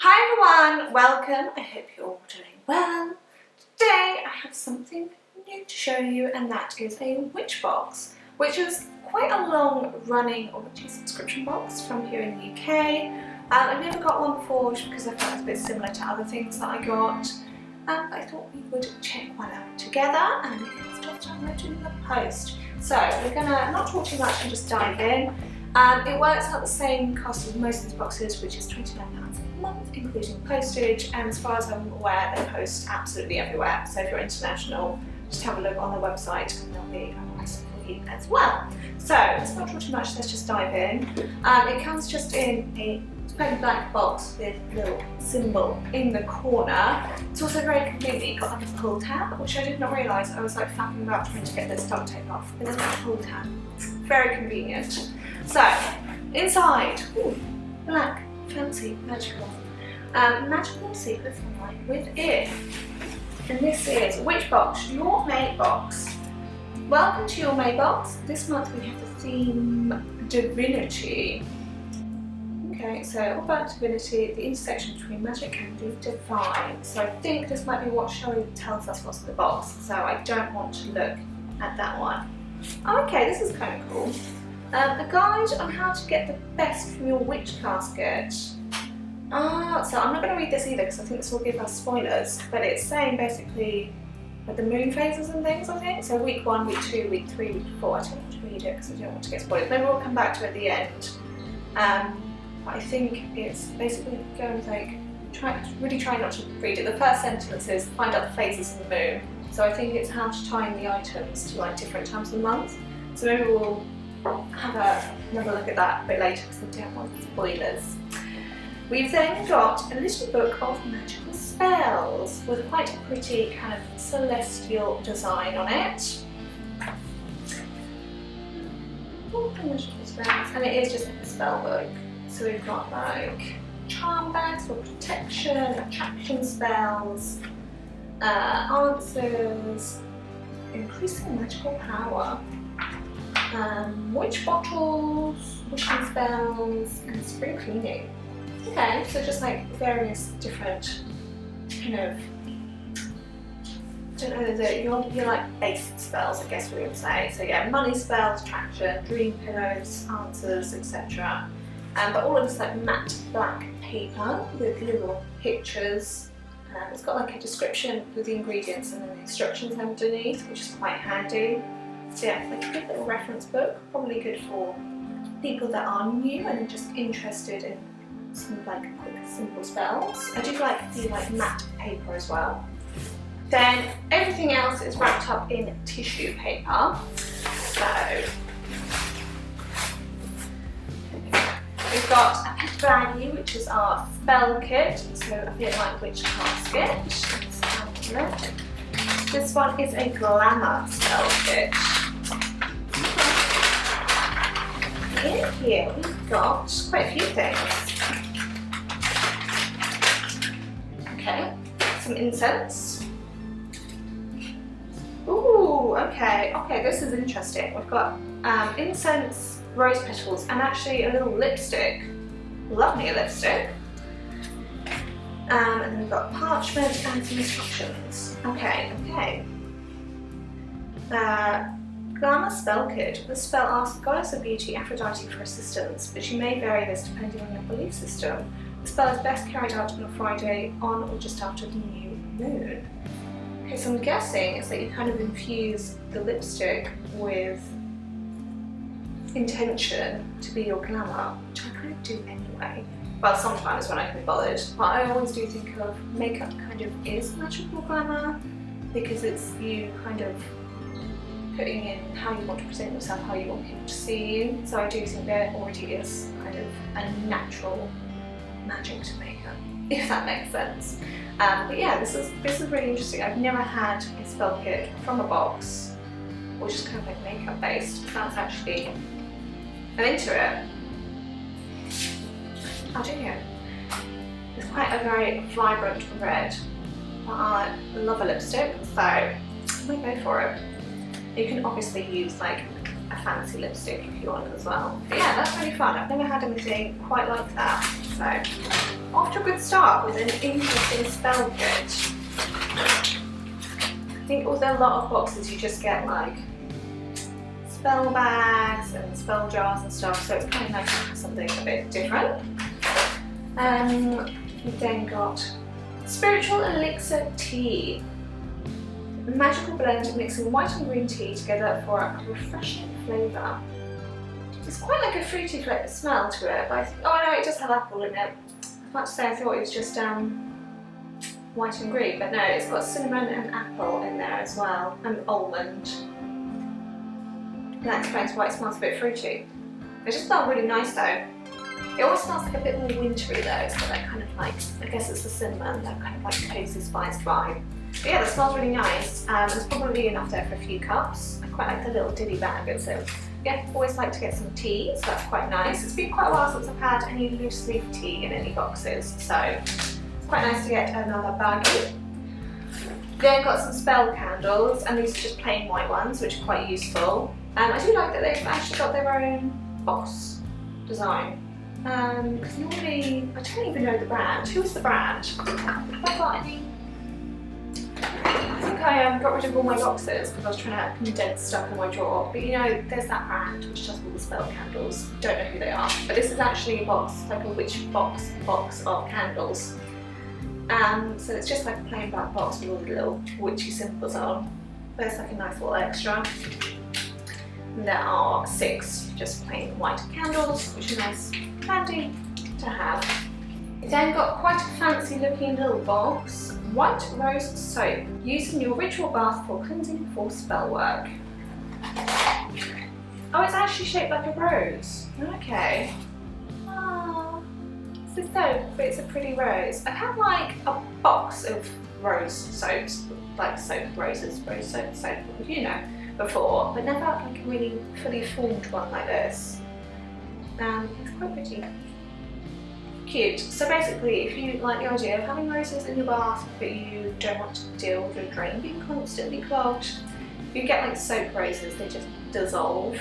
Hi everyone, welcome. I hope you're all doing well. Today I have something new to show you, and that is a Witchbox, which is quite a long running Witchy subscription box from here in the UK. I've never got one before just because I felt it was a bit similar to other things that I got. But I thought we would check one out together, and it's just downloaded in the post. So we're gonna not talk too much and just dive in. It works out the same cost as most of these boxes, which is £29 a month, including postage, and as far as I'm aware, they post absolutely everywhere. So if you're international, just have a look on the website and there'll be a price for you as well. So let's not talk too much, let's just dive in. It comes just in a fairly black box with a little symbol in the corner. It's also very conveniently got like a pull tab, which I did not realise. I was like faffing about trying to get this duct tape off, but there's no pull tab. Very convenient. So inside, black, fancy, magical. Magical secrets online within. And this is Witchbox, your May box. Welcome to your May box. This month we have the theme Divinity. Okay, so all about Divinity, the intersection between magic and the divine. So I think this might be what Shelly tells us what's in the box, so I don't want to look at that one. Oh, okay, this is kind of cool. A guide on how to get the best from your witch casket. So I'm not going to read this either because I think this will give us spoilers, but it's saying basically like the moon phases and things, I think. So week 1, week 2, week 3, week 4. I don't want to read it because I don't want to get spoiled. Maybe we'll come back to it at the end. But I think it's basically going with like, really try not to read it. The first sentence is find out the phases of the moon. So I think it's how to time the items to like different times of the month. So maybe we'll have another look at that a bit later because I don't want spoilers. We've then got a little book of magical spells with quite a pretty kind of celestial design on it. Magical spells, and it is just like a spell book. So we've got like charm bags for protection, attraction spells, answers, increasing magical power, witch bottles, wishing spells, and spring cleaning. Okay, so just like various different kind of, I don't know, you're like basic spells, I guess we would say. So yeah, money spells, attraction, dream pillows, answers, etc. But all of this like matte black paper with little pictures. It's got like a description with the ingredients and then the instructions underneath, which is quite handy. So yeah, like a good little reference book, probably good for people that are new and just interested in some like quick simple spells. I do like the like matte paper as well. Then everything else is wrapped up in tissue paper. So we've got a pet baggie, which is our spell kit, so a bit like witch casket. Let's have a look. This one is a glamour spell kit. In here we've got quite a few things. Okay, some incense. Ooh, okay, this is interesting. We've got incense, rose petals, and actually a little lipstick. Love me a lipstick. And then we've got parchment and some instructions. Okay. Glamour spell kit. This spell asks the goddess of beauty, Aphrodite, for assistance, but you may vary this depending on your belief system. The spell is best carried out on a Friday on or just after the new moon. Okay, so I'm guessing it's that you kind of infuse the lipstick with intention to be your glamour, which I kind of do anyway. Well, sometimes when I can be bothered, but I always do think of makeup kind of is magical glamour because it's you kind of putting in how you want to present yourself, how you want people to see you. So I do think there already is kind of a natural magic to makeup, if that makes sense. But yeah, this is really interesting. I've never had a spell kit from a box, which is kind of like makeup based. That's actually, I'm into it. Oh dear. It's quite a very vibrant red. I love a lipstick, so I might go for it. You can obviously use like a fancy lipstick if you want as well. But yeah, that's really fun. I've never had anything quite like that. So off to a good start with an interesting spell kit. I think with a lot of boxes you just get like spell bags and spell jars and stuff, so it's kind of nice to have something a bit different. We've then got Spiritual Elixir Tea. A magical blend mixing white and green tea together for a refreshing flavour. It's quite like a fruity smell to it, but I think, oh no, it does have apple in it. I was about to say I thought it was just white and green, but no, it's got cinnamon and apple in there as well, and almond. That explains why it smells a bit fruity. It just smells really nice though. It always smells like a bit more wintry though. It's got that kind of like, I guess it's the cinnamon, that kind of like cozy spiced vibe. But yeah, that smells really nice. There's probably enough there for a few cups. I quite like the little dilly bag. So yeah, always like to get some tea, so that's quite nice. It's been quite a while since I've had any loose leaf tea in any boxes, so it's quite nice to get another baggie. Then got some spell candles, and these are just plain white ones, which are quite useful. I do like that they've actually got their own box design. Because normally, I don't even know the brand. Who's the brand? Have I got any? I think I got rid of all my boxes because I was trying to condense stuff in my drawer. But you know, there's that brand which does all the spell candles. Don't know who they are. But this is actually a box, like a Witchbox box of candles. So it's just like a plain black box with all the little witchy symbols on. But it's like a nice little extra. And there are 6 just plain white candles, which are nice, handy to have. We then got quite a fancy looking little box. White rose soap, used in your ritual bath for cleansing for spell work. Oh, it's actually shaped like a rose. Okay. Oh, it's a soap, but it's a pretty rose. I've had like a box of rose soaps, like soap roses, rose soap, you know, before, but never like a really fully formed one like this. It's quite pretty. Cute. So basically, if you like the idea of having roses in your bath but you don't want to deal with your drain being constantly clogged, you get like soap roses, they just dissolve.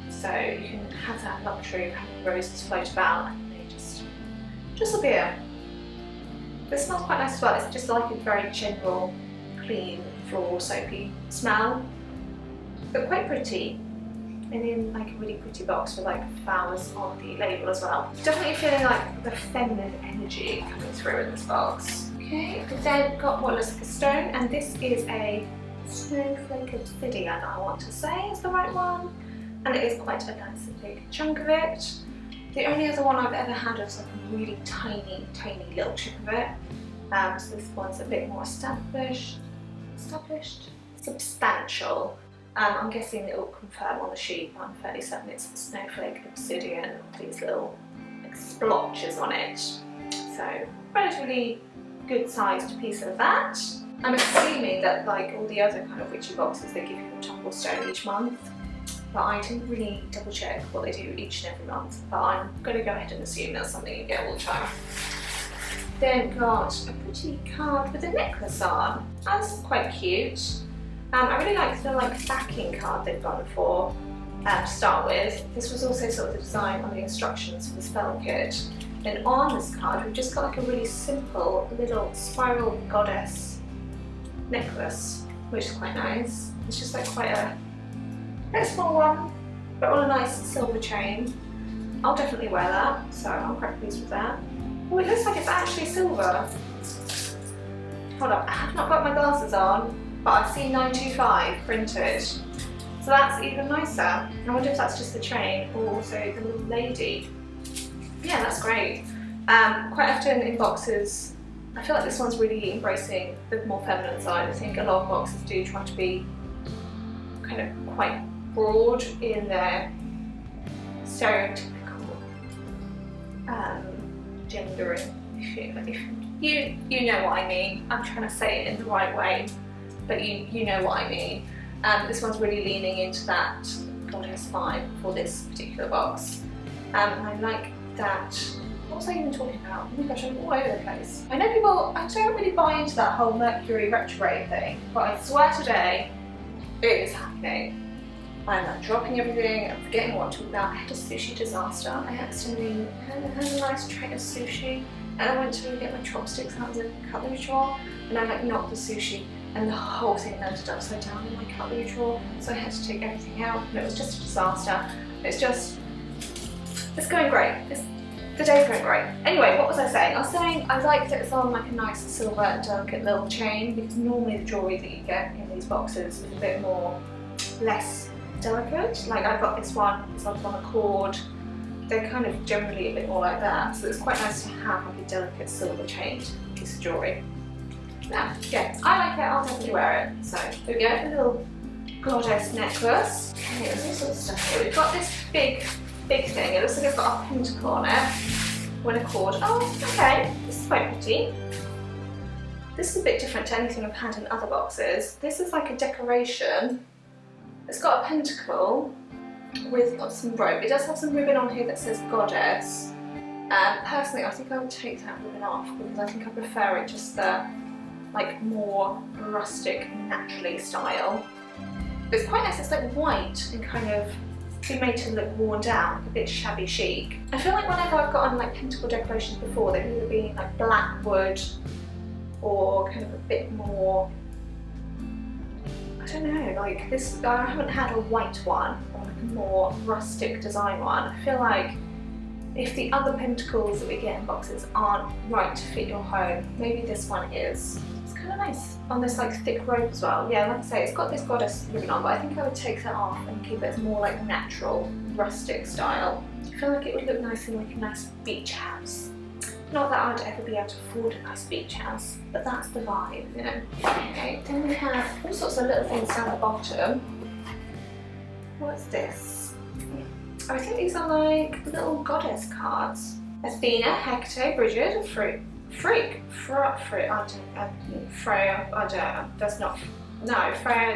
So you can have that luxury of having roses float about and they just appear. But it smells quite nice as well. It's just like a very general, clean, floral, soapy smell. But quite pretty. And in like a really pretty box with like flowers on the label as well. Definitely feeling like the feminine energy coming through in this box. Okay, we've then got what looks like a stone, and this is a snowflake obsidian, I want to say is the right one. And it is quite a nice and big chunk of it. The only other one I've ever had is like a really tiny little chip of it. So this one's a bit more substantial. I'm guessing it will confirm on the sheet, but I'm fairly certain it's snowflake obsidian with these little like, splotches on it. So relatively good sized piece of that. I'm assuming that like all the other kind of witchy boxes, they give you a tumble stone each month, but I didn't really double check what they do each and every month, but I'm going to go ahead and assume that's something you get all the time. Then got a pretty card with a necklace on. That's quite cute. I really like the backing card they've gone for to start with. This was also sort of the design on the instructions for the spell kit. And on this card we've just got like a really simple little spiral goddess necklace, which is quite nice. It's just like quite a very small one, but on a nice silver chain. I'll definitely wear that, so I'm quite pleased with that. Oh, it looks like it's actually silver. Hold up, I have not got my glasses on, but I've seen 925 printed, so that's even nicer. I wonder if that's just the chain or also the little lady. Yeah, that's great. Quite often in boxes, I feel like this one's really embracing the more feminine side. I think a lot of boxes do try to be kind of quite broad in their stereotypical gendering. You know what I mean. I'm trying to say it in the right way, but you know what I mean. This one's really leaning into that goddess vibe for this particular box. I like that. What was I even talking about? Oh my gosh, I'm all over the place. I know people, I don't really buy into that whole Mercury retrograde thing, but I swear today, it is happening. I'm like dropping everything and forgetting what I'm talking about. I had a sushi disaster. I accidentally had a nice tray of sushi and I went to get my chopsticks out of the cutlery drawer, and I like knocked the sushi, and the whole thing landed upside down in my cutlery drawer, so I had to take everything out, and it was just a disaster. It's going great. The day's going great. Anyway, what was I saying? I was saying I like that it's on like a nice silver delicate little chain, because normally the jewellery that you get in these boxes is a bit more less delicate. Like I've got this one, it's like on a cord. They're kind of generally a bit more like that, so it's quite nice to have like a delicate silver chained piece of jewellery. Now, yeah, I like it, I'll definitely wear it. So there we go, a little goddess necklace. Okay, there's all sorts of stuff here. We've got this big thing. It looks like it's got a pentacle on it with a cord. Oh, okay, this is quite pretty. This is a bit different to anything I've had in other boxes. This is like a decoration. It's got a pentacle with some rope. It does have some ribbon on here that says goddess. Personally, I think I would take that ribbon off, because I think I prefer it just the like more rustic, naturally style. But it's quite nice. It's like white and kind of been made to look worn down, a bit shabby chic. I feel like whenever I've gotten like pentacle decorations before, they've either been like black wood or kind of a bit more, I don't know, like this. I haven't had a white one or like a more rustic design one. I feel like if the other pentacles that we get in boxes aren't right to fit your home, maybe this one is. It's kind of nice on this like thick rope as well. Yeah, like I say, it's got this goddess ribbon on, but I think I would take that off and keep it as more like natural, rustic style. I feel like it would look nice in like a nice beach house. Not that I'd ever be able to afford a nice beach house, but that's the vibe, you know. Okay, then we have all sorts of little things down the bottom. What's this? I think these are like little goddess cards. Athena, Hecate, Bridget, Freya, Freya,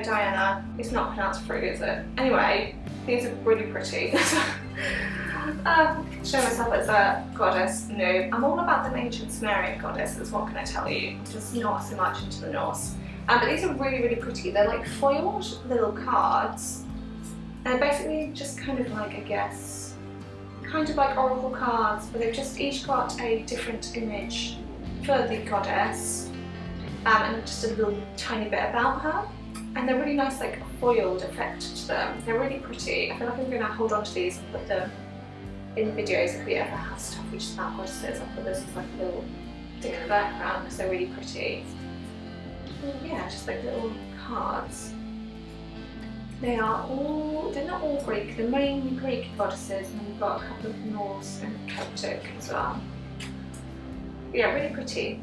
Diana. It's not pronounced Frigg, is it? Anyway, these are really pretty. Show myself as a goddess noob. I'm all about the ancient Sumerian goddesses, what can I tell you? Just not so much into the Norse. But these are really, really pretty. They're like foiled little cards. They're basically just kind of like, I guess, kind of like oracle cards, but they've just each got a different image for the goddess, and just a little tiny bit about her. And they're really nice, like foiled effect to them. They're really pretty. I feel like I'm going to hold on to these and put them in videos if we ever have stuff which is about goddesses. I'll put this as like a little thing in the background because they're really pretty. And yeah, just like little cards. They're not all Greek, they're mainly Greek goddesses, and we've got a couple of Norse and Celtic as well. Yeah, really pretty.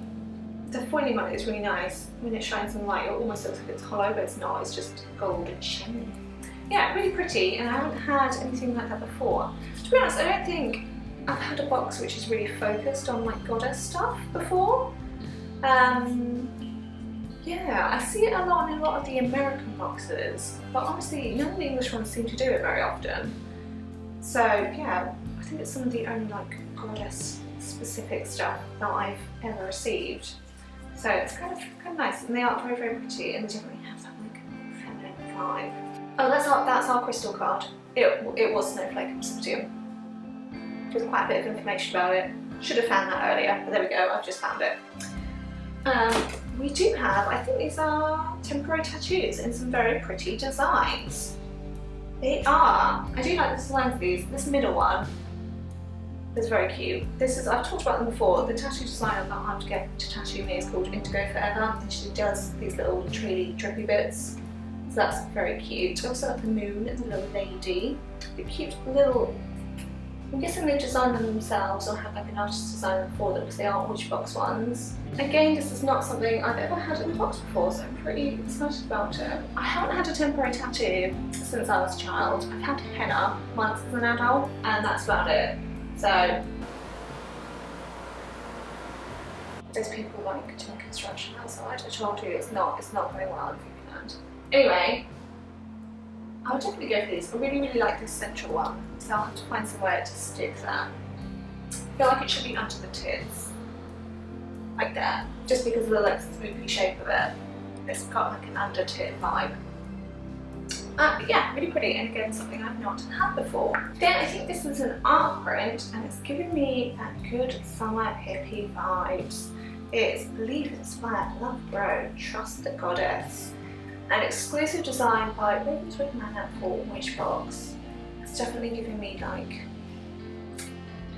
The foiling on it is really nice. When it shines in the light, it almost looks like it's hollow, but it's not, it's just gold and shiny. Yeah, really pretty, and I haven't had anything like that before. To be honest, I don't think I've had a box which is really focused on like goddess stuff before. Yeah, I see it a lot in a lot of the American boxes, but honestly, none of the English ones seem to do it very often. So yeah, I think it's some of the only like goddess specific stuff that I've ever received. So it's kind of nice, and they are very, very pretty, and they definitely have that like feminine vibe. Oh, that's our crystal card. It was Snowflake Obsidian. There's quite a bit of information about it. Should have found that earlier, but there we go, I've just found it. We do have, I think these are temporary tattoos in some very pretty designs. They are. I do like the designs of these. This middle one is very cute. This is, I've talked about them before. The tattoo designer that I'm to get to tattoo me is called Indigo Forever, and she does these little treely drippy bits. So that's very cute. I also have the moon and the little lady. The cute little, I'm guessing they designed them themselves or have like an artist design them for them because they are Witchbox ones. Again, this is not something I've ever had in a box before, so I'm pretty excited about it. I haven't had a temporary tattoo since I was a child. I've had henna once as an adult, and that's about it. So there's people like doing construction outside. I told you it's not very well in Finland. Anyway, I would definitely go for these. I really, really like this central one, so I'll have to find somewhere to stick that. I feel like it should be under the tits, like that, just because of the like swoopy shape of it. It's got like an under tit vibe. Yeah, really pretty, and again something I've not had before. Then I think this is an art print, and it's giving me that good summer hippie vibes. It's Believe Inspire, Love Grow, Trust the Goddess. An exclusive design by Ravenswood Manor for Witchbox. It's definitely giving me like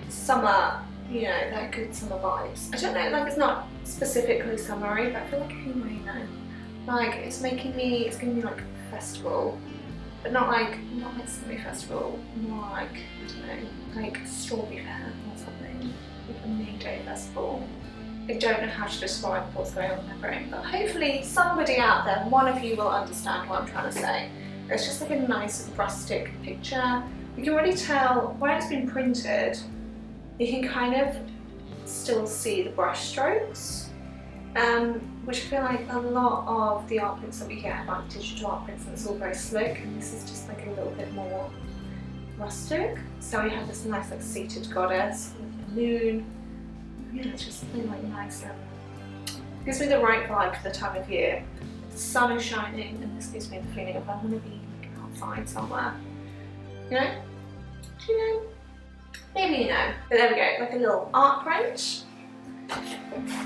summer, you know, like good summer vibes. I don't know, like it's not specifically summery, but I feel like who may know. Like it's giving me like a festival, but not like summery festival, more like, I don't know, like Strawberry Fair or something, like a May Day festival. I don't know how to describe what's going on in my brain, but hopefully somebody out there, one of you will understand what I'm trying to say. It's just like a nice rustic picture. You can really tell where it's been printed, you can kind of still see the brush strokes, which I feel like a lot of the art prints that we get, like digital art prints, it's all very slick, and this is just like a little bit more rustic. So we have this nice like seated goddess with the moon. Yeah, it's just something like nice and gives me the right vibe for the time of year. The sun is shining, and this gives me the feeling of I'm going to be like, outside somewhere. You know? Do you know? Maybe you know. But there we go, like a little art print.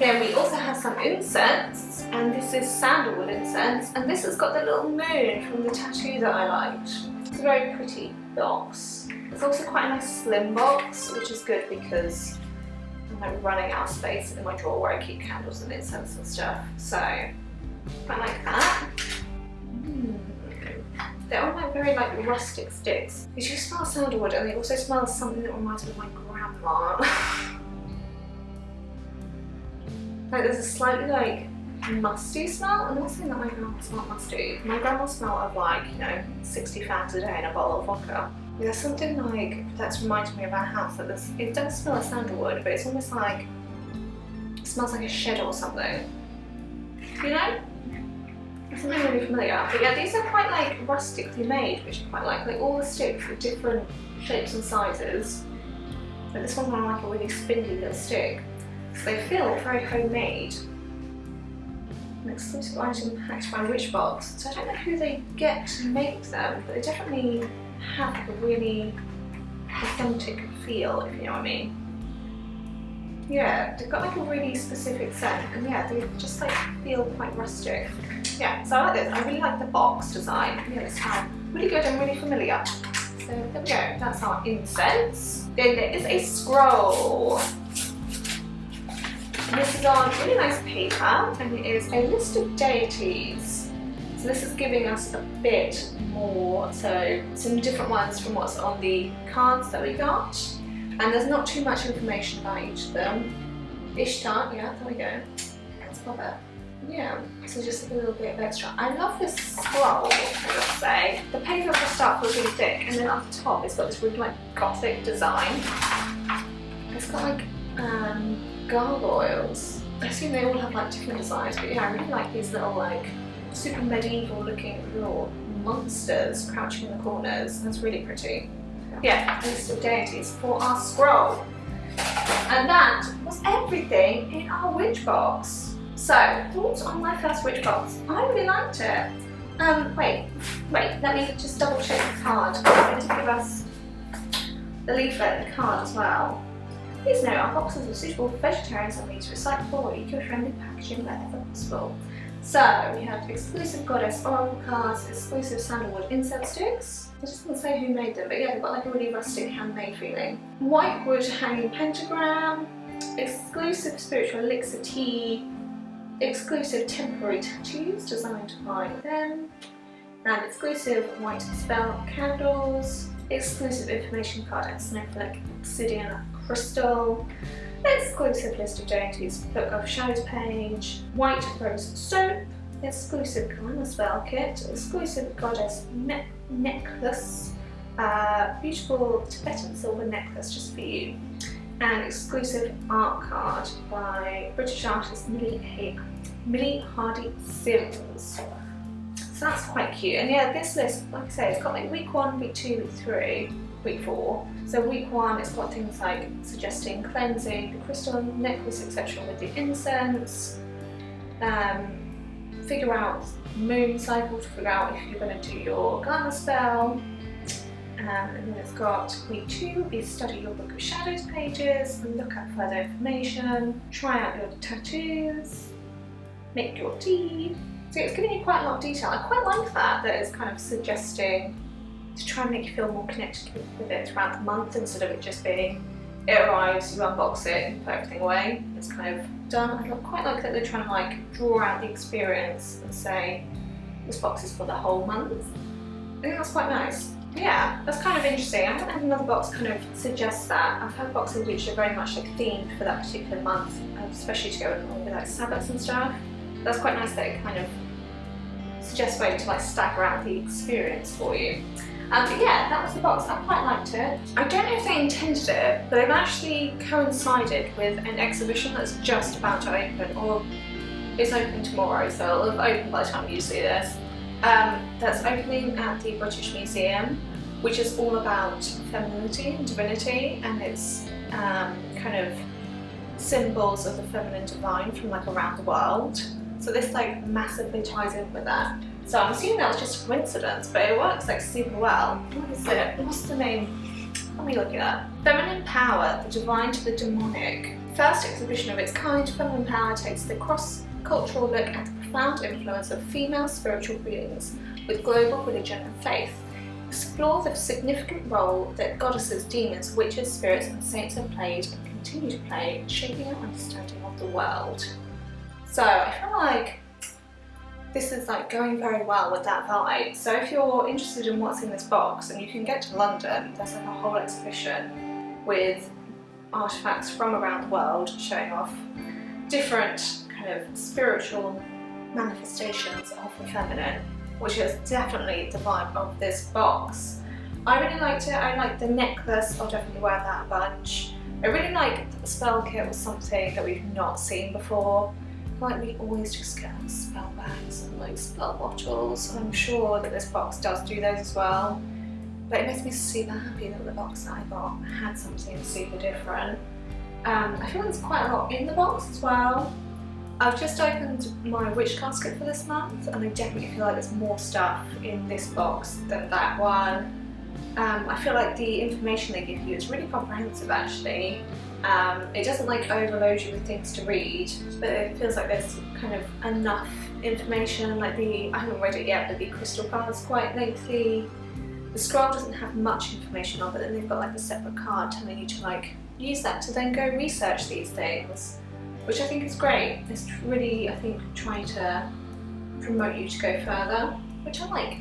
Then we also have some incense, and this is Sandalwood Incense, and this has got the little moon from the tattoo that I liked. It's a very pretty box. It's also quite a nice slim box, which is good because I'm running out of space in my drawer where I keep candles and incense and stuff, so I like that. They're all like very like rustic sticks. They do smell sandalwood, and they also smell something that reminds me of my grandma. Like there's a slightly like musty smell. I'm not saying that my grandma smelled musty. My grandma smelled of like, you know, 60 fans a day in a bottle of vodka. There's something like that's reminding me of our house that it does smell of sandalwood, but it's almost like it smells like a shed or something. You know? It's something really familiar. But yeah, these are quite like rustically made, which I quite like. Like all the sticks are different shapes and sizes. But this one's on like a really spindly little stick. So they feel very homemade. An exclusive item packed by Witchbox. So I don't know who they get to make them, but they definitely have like a really authentic feel, if you know what I mean. Yeah, they've got like a really specific scent, and yeah, they just like feel quite rustic. Yeah, so I like this. I really like the box design. Yeah, this sounds really good and really familiar. So there we go, that's our incense. Then there is a scroll. This is on really nice paper, and it is a list of deities. So this is giving us a bit more, so some different ones from what's on the cards that we got. And there's not too much information about each of them. Ishtar, yeah, there we go. Let's pop it. Yeah, so just a little bit of extra. I love this scroll, I must say. The paper for start feels really thick, and then on the top it's got this really like gothic design. It's got like gargoyles. I assume they all have like different designs, but yeah, I really like these little like super medieval looking little monsters crouching in the corners. That's really pretty. Yeah, list of deities for our scroll. And that was everything in our Witchbox. So, thoughts on my first Witchbox? I really liked it. Wait, let me just double check the card. I'm going to give us the leaflet and the card as well. Please note, our boxes are suitable for vegetarians and means recyclable or eco-friendly packaging wherever possible. So, we have exclusive Goddess Oracle cards, exclusive Sandalwood Incense sticks. I just didn't say who made them, but yeah, they've got like a really rustic handmade feeling. White wood hanging pentagram, exclusive spiritual Elixir Tea, exclusive temporary tattoos designed by them, and exclusive white spell candles, exclusive information card and snowflake obsidian crystal, exclusive list of deities, book of shadows page, white rose soap, exclusive glamour spell kit, exclusive goddess necklace, beautiful Tibetan silver necklace just for you, and exclusive art card by British artist Millie Hardy Sims. So that's quite cute. And yeah, this list, like I say, it's got like week 1, week 2, week 3, week 4. So week 1, it's got things like suggesting cleansing the crystal necklace, etc. with the incense. figure out moon cycle to figure out if you're going to do your glamour spell. And then it's got week 2 is study your book of shadows pages, look up further information, try out your tattoos, make your tea. So it's giving you quite a lot of detail. I quite like that it's kind of suggesting to try and make you feel more connected with it throughout the month instead of it just being it arrives, you unbox it, you put everything away. It's kind of done. I quite like that they're trying to like draw out the experience and say this box is for the whole month. I think that's quite nice. Yeah, that's kind of interesting. I haven't had another box kind of suggest that. I've had boxes which are very much like themed for that particular month, especially to go along with like Sabbats and stuff. That's quite nice that it kind of suggests a way to like stagger out the experience for you. But yeah, that was the box. I quite liked it. I don't know if they intended it, but they've actually coincided with an exhibition that's just about to open, or is open tomorrow, so it'll have opened by the time you see this. That's opening at the British Museum, which is all about femininity and divinity, and it's kind of symbols of the feminine divine from like around the world. So this like massively ties in with that. So I'm assuming that was just a coincidence, but it works like super well. What is it? What's the name? Let me look it up. Feminine Power, the Divine to the Demonic. First exhibition of its kind, Feminine Power takes the cross-cultural look at the profound influence of female spiritual beings with global religion and faith. Explore the significant role that goddesses, demons, witches, spirits and saints have played and continue to play in shaping our understanding of the world. So I feel like this is like going very well with that vibe. So if you're interested in what's in this box, and you can get to London, there's like a whole exhibition with artifacts from around the world showing off different kind of spiritual manifestations of the feminine, which is definitely the vibe of this box. I really liked it. I liked the necklace. I'll definitely wear that a bunch. I really liked that the spell kit was something that we've not seen before. Like we always just get like spell bags and like spell bottles. I'm sure that this box does do those as well. But it makes me super happy that the box that I got had something super different. I feel there's quite a lot in the box as well. I've just opened my witch casket for this month, and I definitely feel like there's more stuff in this box than that one. I feel like the information they give you is really comprehensive actually. It doesn't like overload you with things to read, but it feels like there's kind of enough information. Like I haven't read it yet, but the crystal card's quite lengthy. The scroll doesn't have much information on, but then they've got like a separate card telling you to like use that to then go research these things, which I think is great. It's really, I think, trying to promote you to go further, which I like.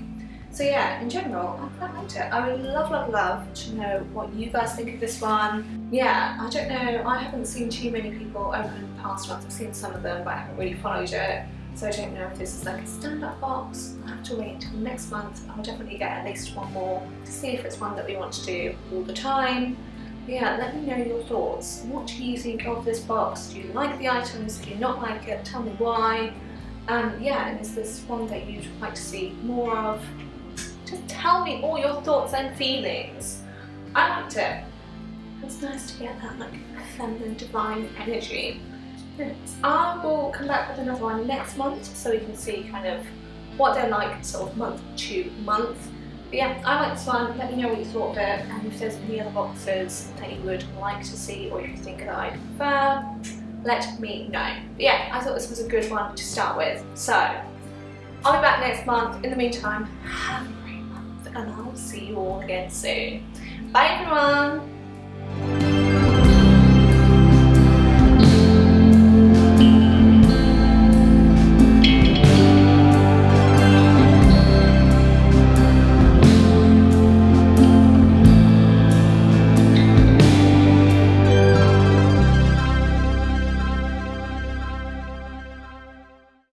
So yeah, in general, I quite liked it. I would love to know what you guys think of this one. Yeah, I don't know, I haven't seen too many people open past ones. I've seen some of them, but I haven't really followed it. So I don't know if this is like a stand-up box. I'll have to wait until next month. I'll definitely get at least one more to see if it's one that we want to do all the time. But yeah, let me know your thoughts. What do you think of this box? Do you like the items? Do you not like it? Tell me why. Yeah, and is this one that you'd like to see more of? Just tell me all your thoughts and feelings. I liked it. It's nice to get that like feminine divine energy. I will come back with another one next month so we can see kind of what they're like sort of month to month. But yeah, I like this one. Let me know what you thought of it, and if there's any other boxes that you would like to see or if you think that I prefer, let me know. But yeah, I thought this was a good one to start with. So I'll be back next month. In the meantime, have a great month, and I'll see you all again soon. Bye everyone!